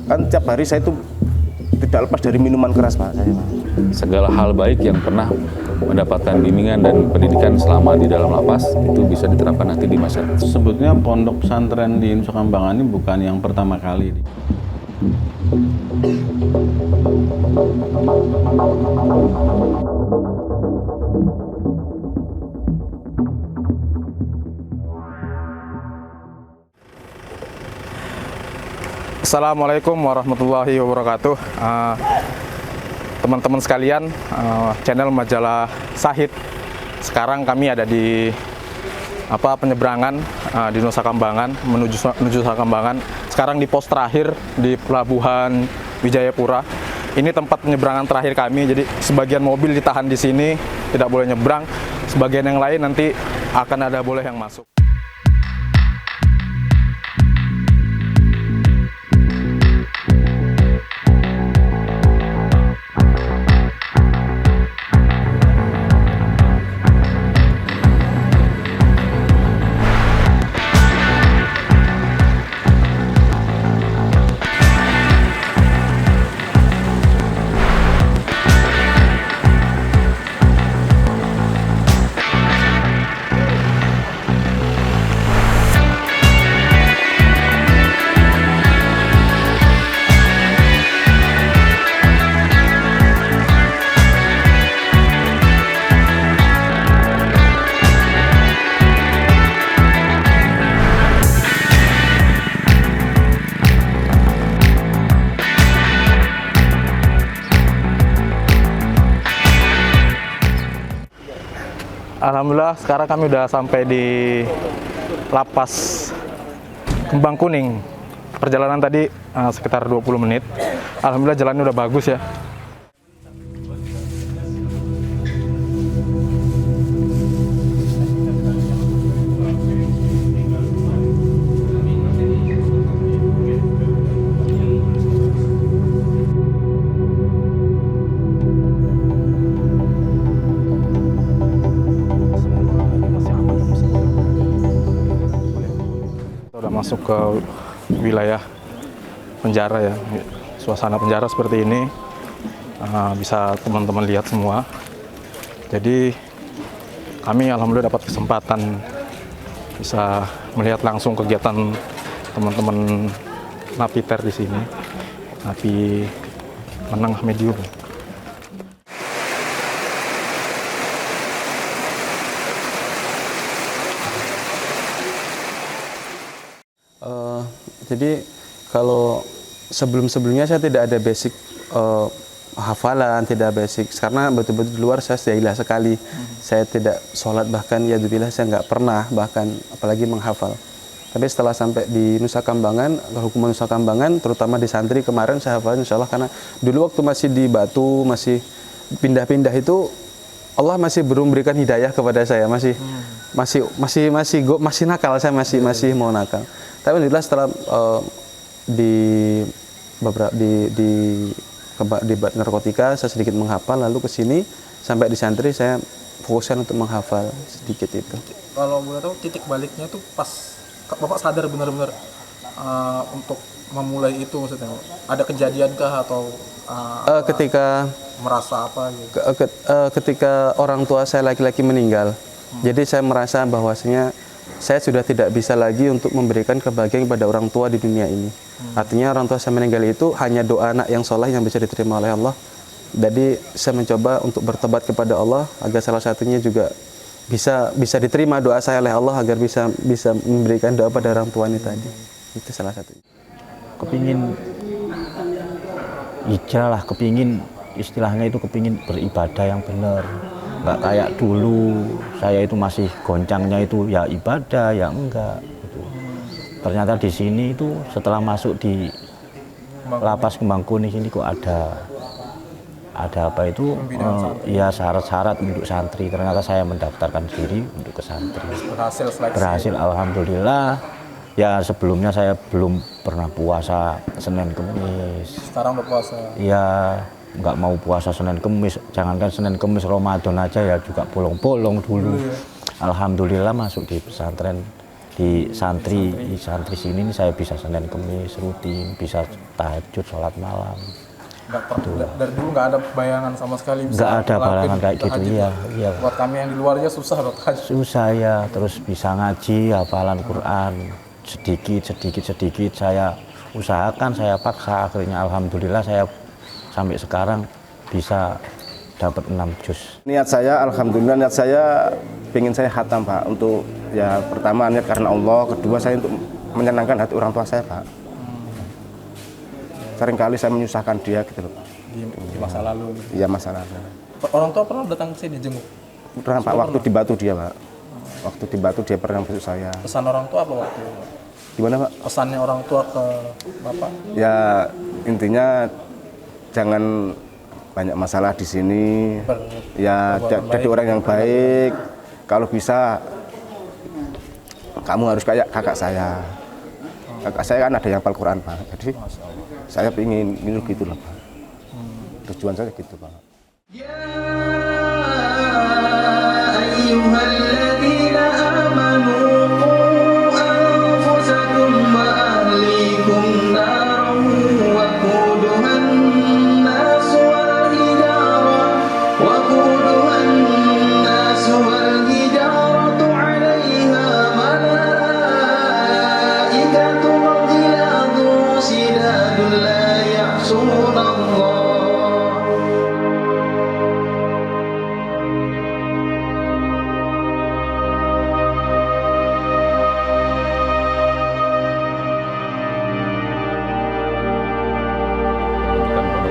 Kan tiap hari saya itu tidak lepas dari minuman keras, Pak. Segala hal baik yang pernah mendapatkan bimbingan dan pendidikan selama di dalam lapas itu bisa diterapkan nanti di masyarakat. Sebetulnya pondok pesantren di Nusa Kambangan ini bukan yang pertama kali. Assalamualaikum warahmatullahi wabarakatuh. Teman-teman sekalian, channel majalah Sahid. Sekarang kami ada di penyeberangan di Nusa Kambangan menuju Nusa Kambangan. Sekarang di pos terakhir di Pelabuhan Wijayapura. Ini tempat penyeberangan terakhir kami. Jadi sebagian mobil ditahan di sini, tidak boleh nyebrang. Sebagian yang lain nanti akan ada boleh yang masuk. Alhamdulillah sekarang kami udah sampai di Lapas Kembang Kuning. Perjalanan tadi sekitar 20 menit. Alhamdulillah jalannya udah bagus ya. Masuk ke wilayah penjara ya, suasana penjara seperti ini bisa teman-teman lihat semua. Jadi kami alhamdulillah dapat kesempatan bisa melihat langsung kegiatan teman-teman napiter di sini, napi menengah medium. Jadi kalau sebelum-sebelumnya saya tidak ada basic hafalan, tidak basic, karena betul-betul di luar saya jahilah sekali. Saya tidak sholat, bahkan ya alhamdulillah saya nggak pernah, bahkan apalagi menghafal. Tapi setelah sampai di Nusa Kambangan, hukuman Nusa Kambangan, terutama di santri kemarin saya hafal insya Allah, karena dulu waktu masih di Batu, masih pindah-pindah itu Allah masih belum memberikan hidayah kepada saya, masih nakal, saya masih mau nakal. Tapi alhamdulillah setelah di narkotika saya sedikit menghafal, lalu ke sini sampai di santri saya fokuskan untuk menghafal sedikit itu. Kalau boleh tahu titik baliknya tuh pas Bapak sadar benar-benar untuk memulai itu, maksudnya ada kejadian kah atau ketika merasa apa gitu? Ketika orang tua saya laki-laki meninggal. Jadi saya merasa bahwasanya saya sudah tidak bisa lagi untuk memberikan kebahagiaan kepada orang tua di dunia ini. Artinya orang tua saya meninggal itu hanya doa anak yang soleh yang bisa diterima oleh Allah. Jadi saya mencoba untuk bertobat kepada Allah agar salah satunya juga bisa diterima doa saya oleh Allah, agar bisa memberikan doa pada orang tua ini tadi. Itu salah satunya. Kepingin hijrah lah, kepingin istilahnya itu kepingin beribadah yang benar. Nggak kayak dulu saya itu masih goncangnya itu ya ibadah ya enggak gitu. Ternyata di sini itu setelah masuk di Lapas Kembang Kuning ini kok ada apa itu ya syarat-syarat untuk santri. Ternyata saya mendaftarkan diri untuk ke santri. Berhasil alhamdulillah. Ya sebelumnya saya belum pernah puasa Senin Kemis. Sekarang udah puasa. Ya nggak mau puasa Senin Kemis, jangankan Senin Kemis, Ramadan aja ya juga bolong-bolong dulu. Alhamdulillah masuk di pesantren di santri sini ini saya bisa Senin Kemis rutin, bisa tahajud, sholat malam. Dari dulu nggak ada bayangan sama sekali bisa Nggak ada bayangan kayak gitu, tahajud. iya. Buat kami yang di luar aja susah loh tahajud. Susah ya, terus bisa ngaji, hafalan Quran sedikit saya usahakan, saya paksa, akhirnya alhamdulillah saya sampai sekarang bisa dapat 6 juz. Niat saya, alhamdulillah niat saya pengen saya khatam Pak, untuk ya pertama niat karena Allah, kedua saya untuk menyenangkan hati orang tua saya Pak. Seringkali saya menyusahkan dia gitu loh Pak. Di masa lalu. Iya masa lalu. Orang tua pernah datang ke sini jenguk. Pernah Pak, waktu di Batu dia Pak. Waktu di Batu dia pernah besok saya. Pesan orang tua apa waktu itu? Gimana Pak? Pesannya orang tua ke Bapak? Ya intinya jangan banyak masalah di sini. Ya jadi orang yang baik. Kalau bisa kamu harus kayak kakak saya. Kakak saya kan ada yang hafal Quran Pak. Jadi saya ingin niru gitu lah Pak. Tujuan saya gitu Pak.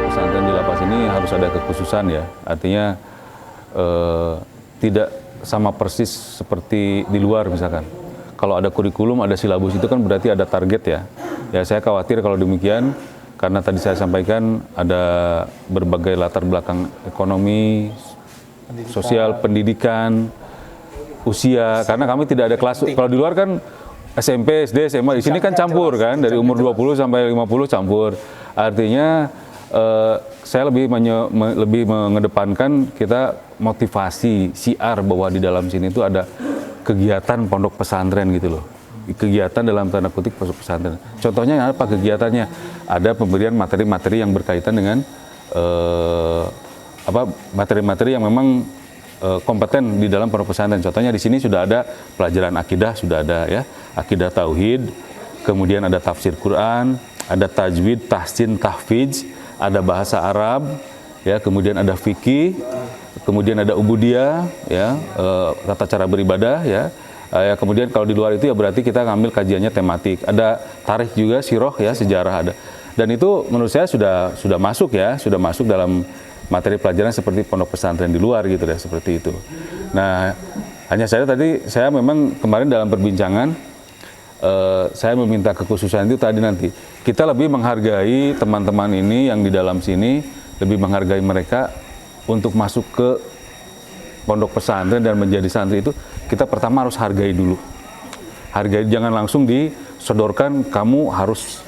Pesantren di lapas ini harus ada kekhususan ya, artinya tidak sama persis seperti di luar misalkan. Kalau ada kurikulum, ada silabus itu kan berarti ada target ya. Ya saya khawatir kalau demikian, karena tadi saya sampaikan ada berbagai latar belakang ekonomi, sosial, pendidikan, usia, karena kami tidak ada kelas. Kalau di luar kan SMP, SD, SMA, di sini kan campur kan, dari umur 20 sampai 50 campur. Artinya saya lebih mengedepankan kita motivasi, siar bahwa di dalam sini itu ada kegiatan pondok pesantren gitu loh. Kegiatan dalam tanda kutip pondok pesantren. Contohnya apa kegiatannya? Ada pemberian materi-materi yang berkaitan dengan materi-materi yang memang kompeten di dalam pondok pesantren. Contohnya di sini sudah ada pelajaran akidah, sudah ada ya, akidah tauhid, kemudian ada tafsir Quran, ada tajwid, tahsin, tahfidz, ada bahasa Arab, ya, kemudian ada fikih, kemudian ada ubudiyah, ya, tata cara beribadah, ya. Kemudian kalau di luar itu ya berarti kita ngambil kajiannya tematik. Ada tarikh juga, siroh, ya, sejarah ada. Dan itu menurut saya sudah masuk ya, sudah masuk dalam materi pelajaran seperti pondok pesantren di luar gitu ya, seperti itu. Nah, hanya saya memang kemarin dalam perbincangan saya meminta kekhususan itu tadi nanti kita lebih menghargai teman-teman ini yang di dalam sini, lebih menghargai mereka untuk masuk ke pondok pesantren dan menjadi santri itu kita pertama harus hargai dulu. Hargai, jangan langsung disodorkan kamu harus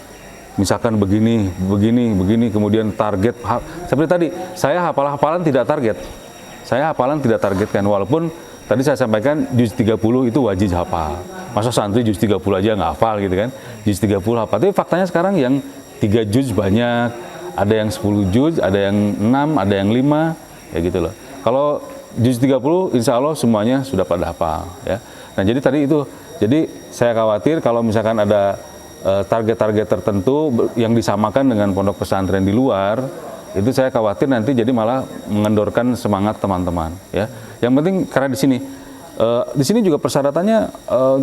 misalkan begini, kemudian target. Seperti tadi, saya hafalan tidak target. Saya hafalan tidak targetkan, walaupun tadi saya sampaikan juz 30 itu wajib hafal. Masa santri juz 30 aja nggak hafal gitu kan. Juz 30 hafal. Tapi faktanya sekarang yang 3 juz banyak, ada yang 10 juz, ada yang 6, ada yang 5, ya gitu loh. Kalau juz 30 insya Allah semuanya sudah pada hafal ya. Nah jadi tadi itu, jadi saya khawatir kalau misalkan ada target-target tertentu yang disamakan dengan pondok pesantren di luar, itu saya khawatir nanti jadi malah mengendorkan semangat teman-teman ya. Yang penting karena di sini juga persyaratannya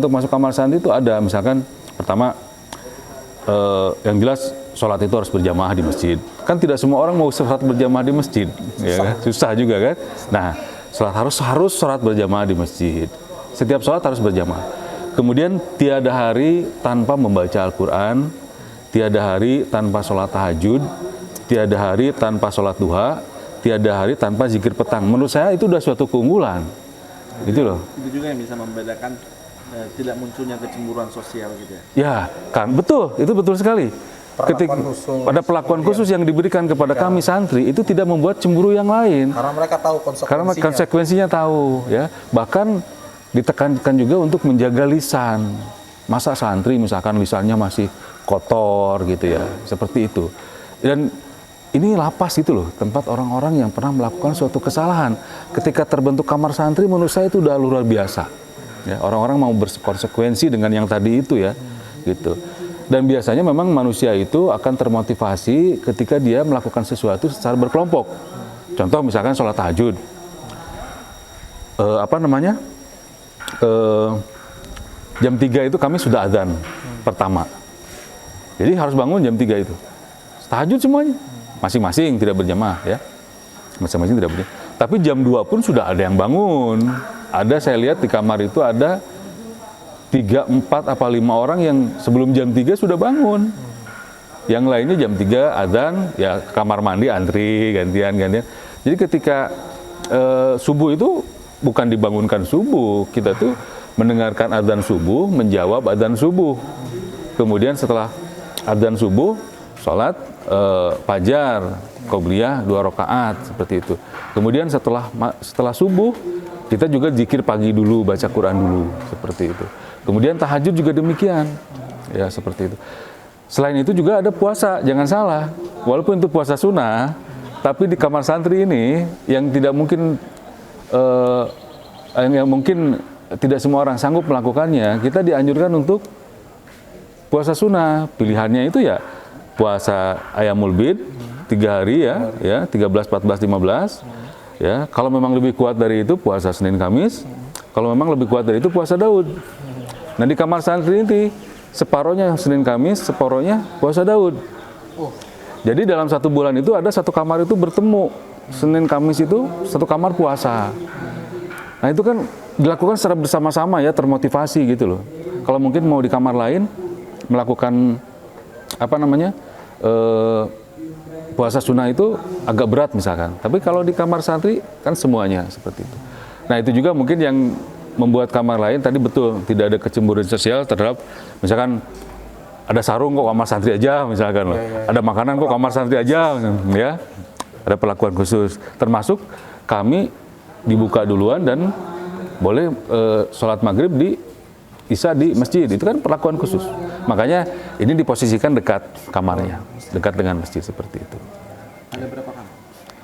untuk masuk kamar santri itu ada, misalkan pertama yang jelas sholat itu harus berjamaah di masjid. Kan tidak semua orang mau sholat berjamaah di masjid, ya kan? Susah juga kan. Nah, sholat harus sholat berjamaah di masjid. Setiap sholat harus berjamaah. Kemudian tiada hari tanpa membaca Al-Quran, tiada hari tanpa sholat tahajud, tiada hari tanpa sholat duha, tiada hari tanpa zikir petang. Menurut saya itu sudah suatu keunggulan. Itu loh. Itu juga yang bisa membedakan tidak munculnya kecemburuan sosial gitu ya. Ya, kan betul, itu betul sekali. Pada perlakuan khusus yang diberikan kepada kami santri itu tidak membuat cemburu yang lain. Karena mereka tahu konsekuensinya. Karena konsekuensinya tahu, ya. Bahkan ditekankan juga untuk menjaga lisan. masa santri misalkan lisannya masih kotor gitu ya, seperti itu. Dan ini lapas itu loh, tempat orang-orang yang pernah melakukan suatu kesalahan. Ketika terbentuk kamar santri, menurut saya itu udah luar biasa. Ya, orang-orang mau berkonsekuensi dengan yang tadi itu ya, gitu. Dan biasanya memang manusia itu akan termotivasi ketika dia melakukan sesuatu secara berkelompok. Contoh misalkan sholat tahajud. Jam 3 itu kami sudah adzan pertama. Jadi harus bangun jam 3 itu. Tahajud semuanya. Masing-masing tidak berjamaah ya. Masing-masing tidak berjamaah. Tapi jam 2 pun sudah ada yang bangun. Ada, saya lihat di kamar itu ada 3, 4, apa 5 orang yang sebelum jam 3 sudah bangun. Yang lainnya jam 3 adzan, ya kamar mandi antri, gantian. Jadi ketika subuh itu bukan dibangunkan subuh, kita tuh mendengarkan adzan subuh, menjawab adzan subuh. Kemudian setelah adzan subuh, sholat fajar, qobliyah 2 rakaat seperti itu. Kemudian setelah subuh, kita juga zikir pagi dulu, baca Quran dulu, seperti itu. Kemudian tahajud juga demikian, ya seperti itu. Selain itu juga ada puasa, jangan salah. Walaupun itu puasa sunnah, tapi di kamar santri ini yang tidak mungkin yang mungkin tidak semua orang sanggup melakukannya, kita dianjurkan untuk puasa sunnah. Pilihannya itu ya puasa Ayyamul Bid 3 hari ya 13, 14, 15 ya. Kalau memang lebih kuat dari itu puasa Senin Kamis, kalau memang lebih kuat dari itu puasa Daud. Nah di kamar santri ini separohnya Senin Kamis, separohnya puasa Daud. Jadi dalam 1 bulan itu ada 1 kamar itu bertemu. Senin Kamis itu 1 kamar puasa. Nah itu kan dilakukan secara bersama-sama ya, termotivasi gitu loh. Kalau mungkin mau di kamar lain melakukan puasa sunnah itu agak berat misalkan. Tapi kalau di kamar santri kan semuanya seperti itu. Nah itu juga mungkin yang membuat kamar lain tadi betul tidak ada kecemburuan sosial terhadap misalkan ada sarung kok kamar santri aja misalkan, ada makanan kok kamar santri aja ya. Ada perlakuan khusus, termasuk kami dibuka duluan dan boleh sholat maghrib di isya di masjid, itu kan perlakuan khusus. Makanya ini diposisikan dekat kamarnya, dekat dengan masjid seperti itu. Ada berapa kamar?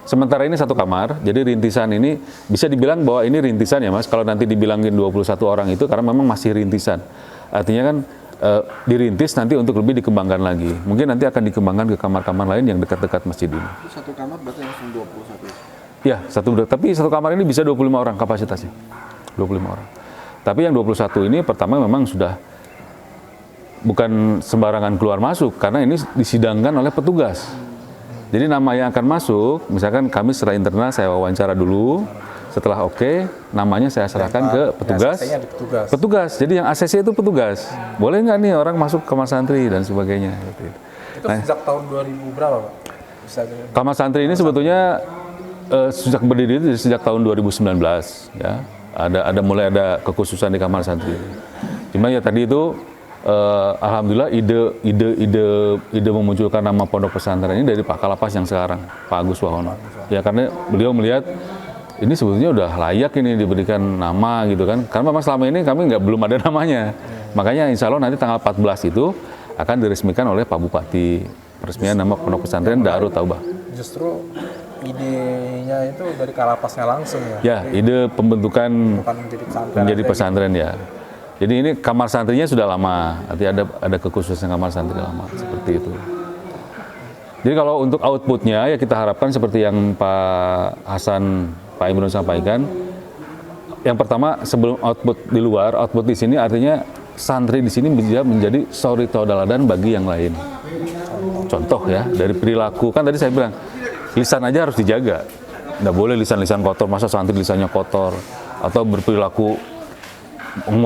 Sementara ini 1 kamar, jadi rintisan ini bisa dibilang bahwa ini rintisan ya Mas, kalau nanti dibilangin 21 orang itu karena memang masih rintisan. Artinya kan dirintis nanti untuk lebih dikembangkan lagi. Mungkin nanti akan dikembangkan ke kamar-kamar lain yang dekat-dekat masjid ini. 1 kamar berarti langsung 21? Ya, tapi 1 kamar ini bisa 25 orang kapasitasnya. 25 orang. Tapi yang 21 ini pertama memang sudah bukan sembarangan keluar masuk, karena ini disidangkan oleh petugas. Jadi nama yang akan masuk, misalkan kami secara internal saya wawancara dulu, setelah oke, namanya saya serahkan ke petugas. Petugas. Jadi yang ACC itu petugas. Boleh nggak nih orang masuk kamar santri dan sebagainya. Itu sejak tahun 2000 berapa Pak? Kamar santri ini sebetulnya sejak berdiri itu sejak tahun 2019 ya. Mulai ada kekhususan di kamar santri. Cuma ya tadi itu alhamdulillah ide memunculkan nama pondok pesantren ini dari Pak Kalapas yang sekarang, Pak Agus Wahono. Ya karena beliau melihat ini sebetulnya udah layak ini diberikan nama gitu kan. Karena memang selama ini kami belum ada namanya. Makanya insya Allah nanti tanggal 14 itu akan diresmikan oleh Pak Bupati. Peresmian nama pondok pesantren Darut Taubah. Justru idenya itu dari Kalapasnya langsung ya? Ya, ide pembentukan menjadi pesantren ya. Jadi ini kamar santrinya sudah lama, artinya ada kekhususan kamar santri lama, seperti itu. Jadi kalau untuk outputnya ya kita harapkan seperti yang Pak Hasan, Pak Imron sampaikan. Yang pertama sebelum output di luar, output di sini artinya santri di sini bisa menjadi suri tauladan bagi yang lain. Contoh ya, dari perilaku, kan tadi saya bilang, lisan aja harus dijaga. Nggak boleh lisan-lisan kotor, masa santri lisannya kotor, atau berperilaku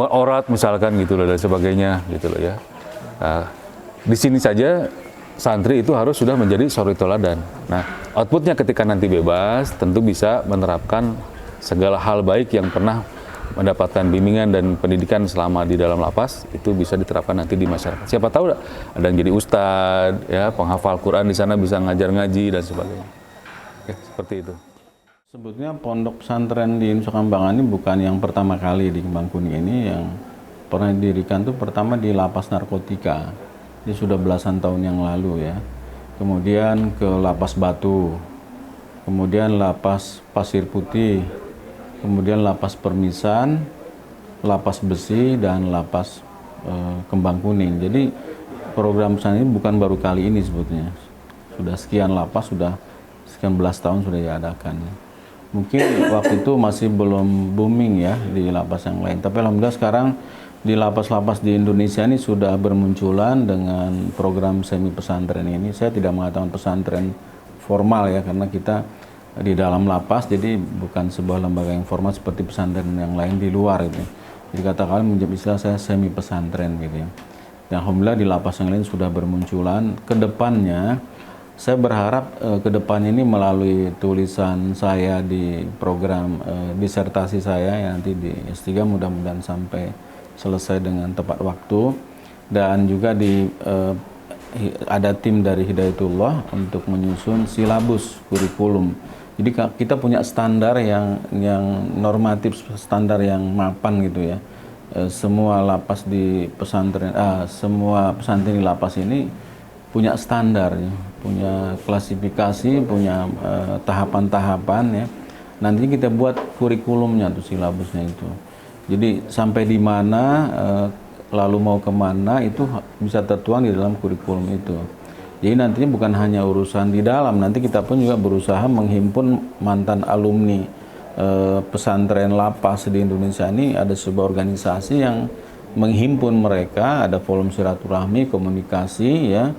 orat misalkan gitu loh dan sebagainya gitu loh ya. Nah, di sini saja santri itu harus sudah menjadi suri tauladan. Nah, outputnya ketika nanti bebas, tentu bisa menerapkan segala hal baik yang pernah mendapatkan bimbingan dan pendidikan selama di dalam lapas, itu bisa diterapkan nanti di masyarakat. Siapa tahu ada yang jadi ustadz, ya, penghafal Quran di sana bisa ngajar ngaji dan sebagainya. Ya, seperti itu. Sebetulnya pondok pesantren di Nusa Kambangan ini bukan yang pertama kali di Kembang Kuning ini yang pernah didirikan tuh pertama di lapas narkotika. Ini sudah belasan tahun yang lalu ya. Kemudian ke Lapas Batu, kemudian Lapas Pasir Putih, kemudian Lapas Permisan, Lapas Besi, dan Lapas Kembang Kuning. Jadi program pesantren ini bukan baru kali ini sebetulnya. Sudah sekian lapas, sudah sekian belas tahun sudah diadakan. Mungkin waktu itu masih belum booming ya di lapas yang lain. Tapi alhamdulillah sekarang di lapas-lapas di Indonesia ini sudah bermunculan dengan program semi pesantren ini. Saya tidak mengatakan pesantren formal ya, karena kita di dalam lapas, jadi bukan sebuah lembaga yang formal seperti pesantren yang lain di luar gitu. Jadi katakan menjadi istilah saya semi pesantren gitu ya. Dan alhamdulillah di lapas yang lain sudah bermunculan. Kedepannya saya berharap kedepannya ini melalui tulisan saya di program disertasi saya yang nanti di S3 mudah-mudahan sampai selesai dengan tepat waktu, dan juga ada tim dari Hidayatullah untuk menyusun silabus kurikulum. Jadi kita punya standar yang normatif, standar yang mapan gitu ya. Semua lapas di pesantren, semua pesantren di lapas ini punya standar, ya, punya klasifikasi, punya tahapan-tahapan ya. Nanti kita buat kurikulumnya tuh, silabusnya itu. Jadi sampai di mana, lalu mau kemana, itu bisa tertuang di dalam kurikulum itu. Jadi nantinya bukan hanya urusan di dalam, nanti kita pun juga berusaha menghimpun mantan alumni pesantren lapas di Indonesia ini. Ada sebuah organisasi yang menghimpun mereka, ada forum silaturahmi, komunikasi, ya,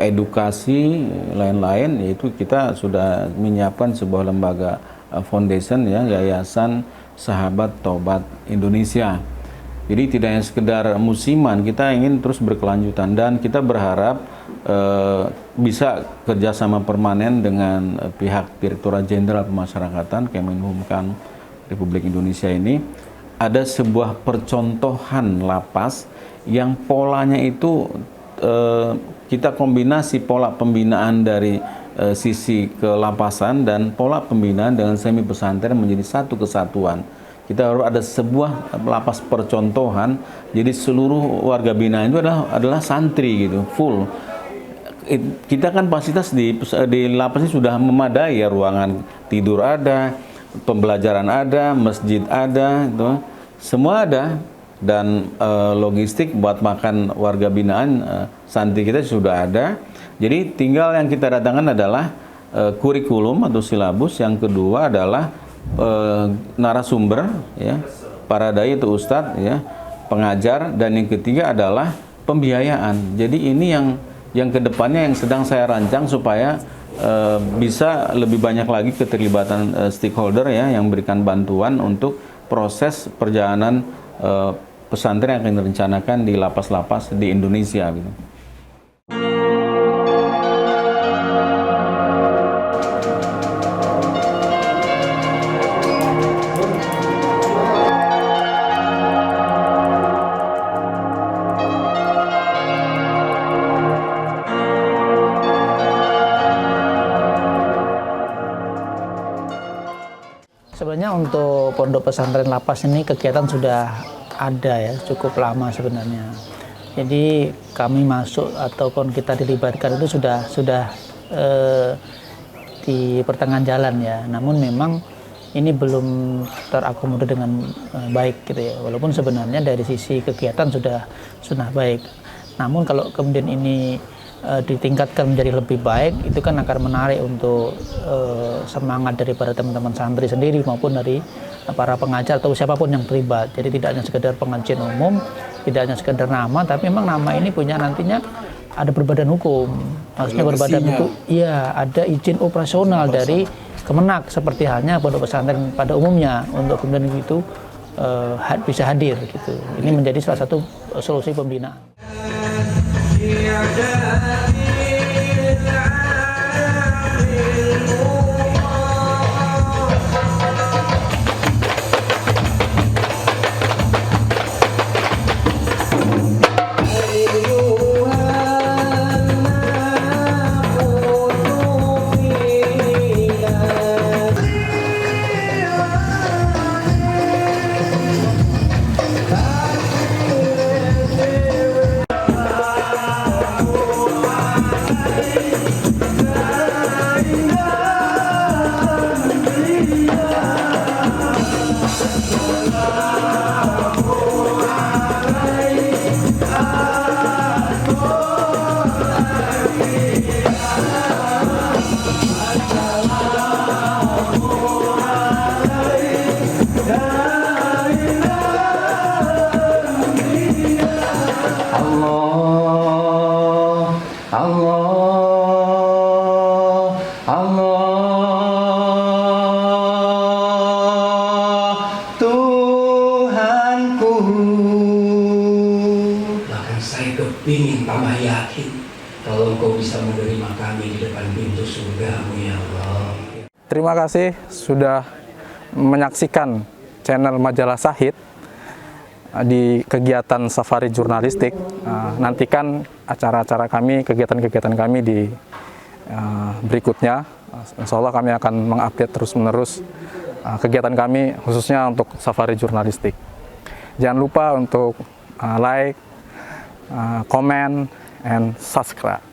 edukasi, lain-lain. Yaitu kita sudah menyiapkan sebuah lembaga foundation, ya, yayasan Sahabat Tobat Indonesia. Jadi tidak hanya sekedar musiman, kita ingin terus berkelanjutan, dan kita berharap bisa kerjasama permanen dengan pihak Direktorat Jenderal Pemasyarakatan Kemenhumkam Republik Indonesia ini. Ada sebuah percontohan lapas yang polanya itu kita kombinasi pola pembinaan dari sisi kelapasan dan pola pembinaan dengan semi pesantren menjadi satu kesatuan. Kita harus ada sebuah lapas percontohan, jadi seluruh warga binaan itu adalah santri gitu, full. Kita kan fasilitas di lapas ini sudah memadai ya, ruangan tidur ada, pembelajaran ada, masjid ada, itu semua ada, dan logistik buat makan warga binaan santri kita sudah ada. Jadi tinggal yang kita datangkan adalah kurikulum atau silabus. Yang kedua adalah narasumber, ya, para dai itu ustadz, ya, pengajar, dan yang ketiga adalah pembiayaan. Jadi ini yang kedepannya yang sedang saya rancang supaya bisa lebih banyak lagi keterlibatan stakeholder, ya, yang memberikan bantuan untuk proses perjalanan pesantren yang akan direncanakan di lapas-lapas di Indonesia gitu. Sebenarnya untuk pondok pesantren lapas ini kegiatan sudah ada ya, cukup lama sebenarnya. Jadi kami masuk ataupun kita dilibatkan itu sudah di pertengahan jalan ya. Namun memang ini belum terakomodir dengan baik gitu ya. Walaupun sebenarnya dari sisi kegiatan sudah baik. Namun kalau kemudian ini ditingkatkan menjadi lebih baik, itu kan akan menarik untuk semangat daripada teman-teman santri sendiri maupun dari para pengajar atau siapapun yang terlibat. Jadi tidak hanya sekedar pengajian umum, tidak hanya sekedar nama, tapi memang nama ini punya nantinya ada berbadan hukum. Maksudnya berbadan hukum, iya, ada izin operasional dari Kemenak seperti halnya pondok pesantren pada umumnya, untuk kemudian itu bisa hadir gitu. Ini menjadi salah satu solusi pembinaan. Allah, Allah, Allah, Tuhanku. Bahkan saya kepingin tambah yakin kalau Engkau bisa menerima kami di depan pintu surga-Mu, ya Allah. Terima kasih sudah menyaksikan channel Majalah Shahid di kegiatan safari jurnalistik. Nantikan acara-acara kami, kegiatan-kegiatan kami di berikutnya. Insya Allah kami akan mengupdate terus-menerus kegiatan kami, khususnya untuk safari jurnalistik. Jangan lupa untuk like, comment, and subscribe.